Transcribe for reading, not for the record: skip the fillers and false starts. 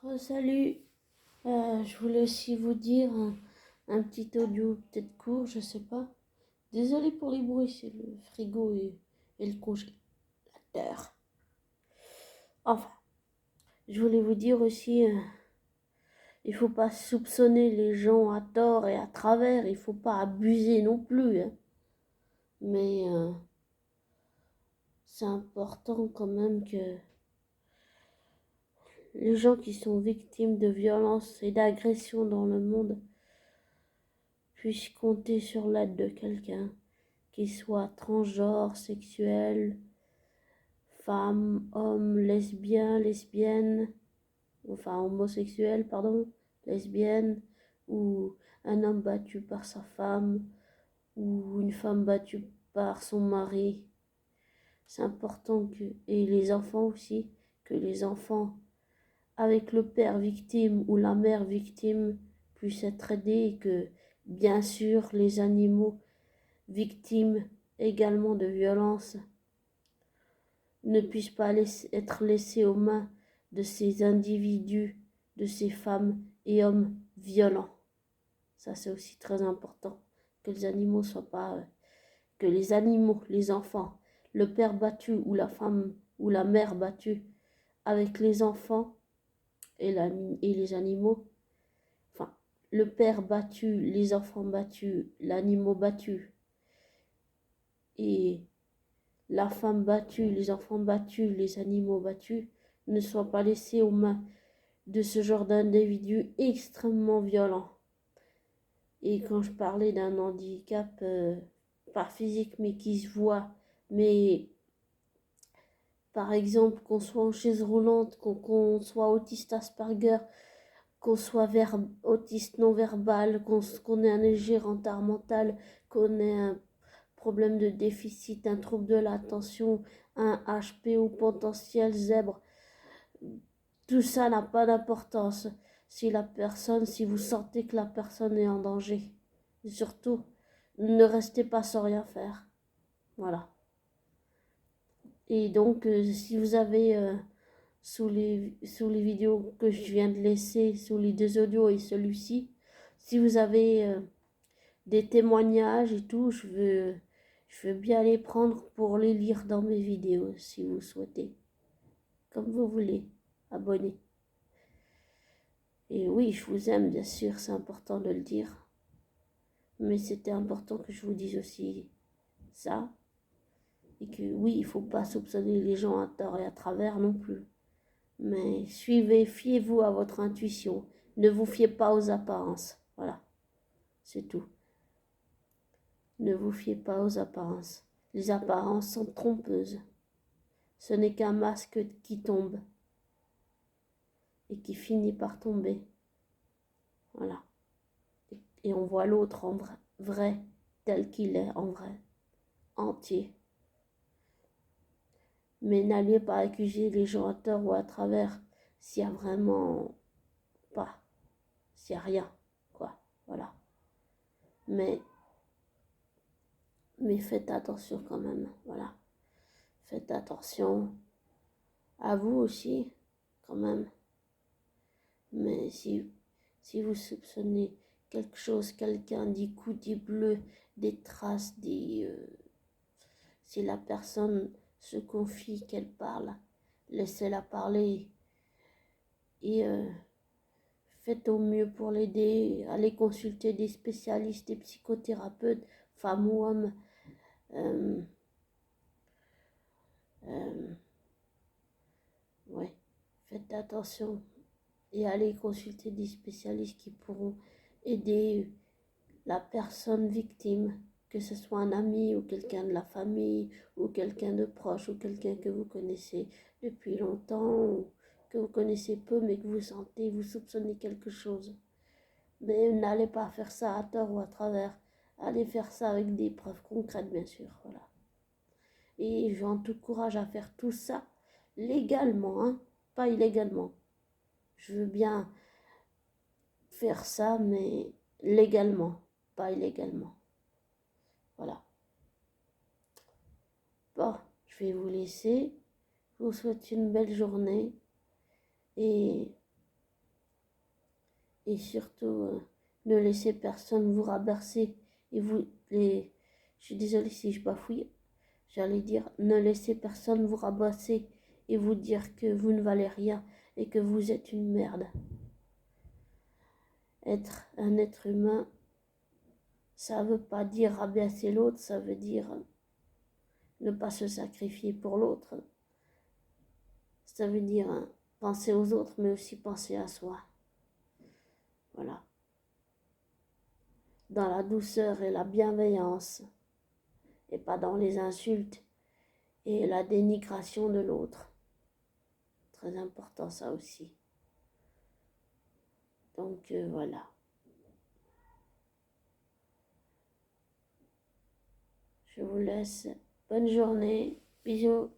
Oh, salut, je voulais aussi vous dire un petit audio peut-être court, je sais pas. Désolé pour les bruits, c'est le frigo et le congélateur. Enfin, je voulais vous dire aussi, il faut pas soupçonner les gens à tort et à travers, il faut pas abuser non plus, hein. Mais c'est important quand même que les gens qui sont victimes de violences et d'agressions dans le monde puissent compter sur l'aide de quelqu'un, qu'il soit transgenre, sexuel, femme, homme, lesbienne, enfin homosexuel, pardon, lesbienne, ou un homme battu par sa femme, ou une femme battue par son mari. C'est important et les enfants aussi, que les enfants avec le père victime ou la mère victime puissent être aidés et que, bien sûr, les animaux victimes également de violences ne puissent pas être laissés aux mains de ces individus, de ces femmes et hommes violents. Ça, c'est aussi très important, que les animaux soient pas, que les animaux, les enfants, le père battu ou la femme ou la mère battue avec les enfants et les animaux, enfin, le père battu, les enfants battus, l'animal battu et la femme battue, les enfants battus, les animaux battus, ne soient pas laissés aux mains de ce genre d'individus extrêmement violents. Et quand je parlais d'un handicap, pas physique, mais qui se voit, mais par exemple qu'on soit en chaise roulante, qu'on soit autiste Asperger, qu'on soit autiste non-verbal, qu'on ait un léger retard mental, qu'on ait un problème de déficit, un trouble de l'attention, un HPO potentiel zèbre, tout ça n'a pas d'importance si vous sentez que la personne est en danger. Et surtout, ne restez pas sans rien faire. Voilà. Et donc, si vous avez sous les vidéos que je viens de laisser, sous les deux audios et celui-ci, si vous avez des témoignages et tout, je veux bien les prendre pour les lire dans mes vidéos, si vous souhaitez. Comme vous voulez. Abonnez. Et oui, je vous aime, bien sûr, c'est important de le dire. Mais c'était important que je vous dise aussi ça. Et que oui, il ne faut pas soupçonner les gens à tort et à travers non plus. Mais fiez-vous à votre intuition. Ne vous fiez pas aux apparences. Voilà, c'est tout. Ne vous fiez pas aux apparences. Les apparences sont trompeuses. Ce n'est qu'un masque qui tombe et qui finit par tomber. Voilà. Et on voit l'autre en vrai, tel qu'il est en vrai, entier. Mais n'allez pas accuser les gens à tort ou à travers s'il n'y a vraiment pas, s'il n'y a rien, quoi. Voilà. Mais faites attention quand même, voilà. Faites attention à vous aussi, quand même. Mais si vous soupçonnez quelque chose, quelqu'un, des coups, des bleus, des traces, si la personne se confie, qu'elle parle, laissez-la parler et faites au mieux pour l'aider. Allez consulter des spécialistes, des psychothérapeutes, femmes ou hommes. Ouais, faites attention et allez consulter des spécialistes qui pourront aider la personne victime, que ce soit un ami ou quelqu'un de la famille ou quelqu'un de proche ou quelqu'un que vous connaissez depuis longtemps ou que vous connaissez peu mais que vous sentez, vous soupçonnez quelque chose. Mais n'allez pas faire ça à tort ou à travers. Allez faire ça avec des preuves concrètes, bien sûr. Voilà. Et j'en tout courage à faire tout ça légalement, hein, pas illégalement. Je veux bien faire ça, mais légalement, pas illégalement. Voilà. Bon, je vais vous laisser. Je vous souhaite une belle journée et Et surtout, ne laissez personne vous rabercer et vous les... Je suis désolée si je bafouille. J'allais dire, ne laissez personne vous rabasser et vous dire que vous ne valez rien et que vous êtes une merde. Être un être humain, ça ne veut pas dire rabaisser l'autre, ça veut dire ne pas se sacrifier pour l'autre. Ça veut dire penser aux autres, mais aussi penser à soi. Voilà. Dans la douceur et la bienveillance, et pas dans les insultes et la dénigration de l'autre. Très important ça aussi. Donc voilà. Je vous laisse. Bonne journée. Bisous.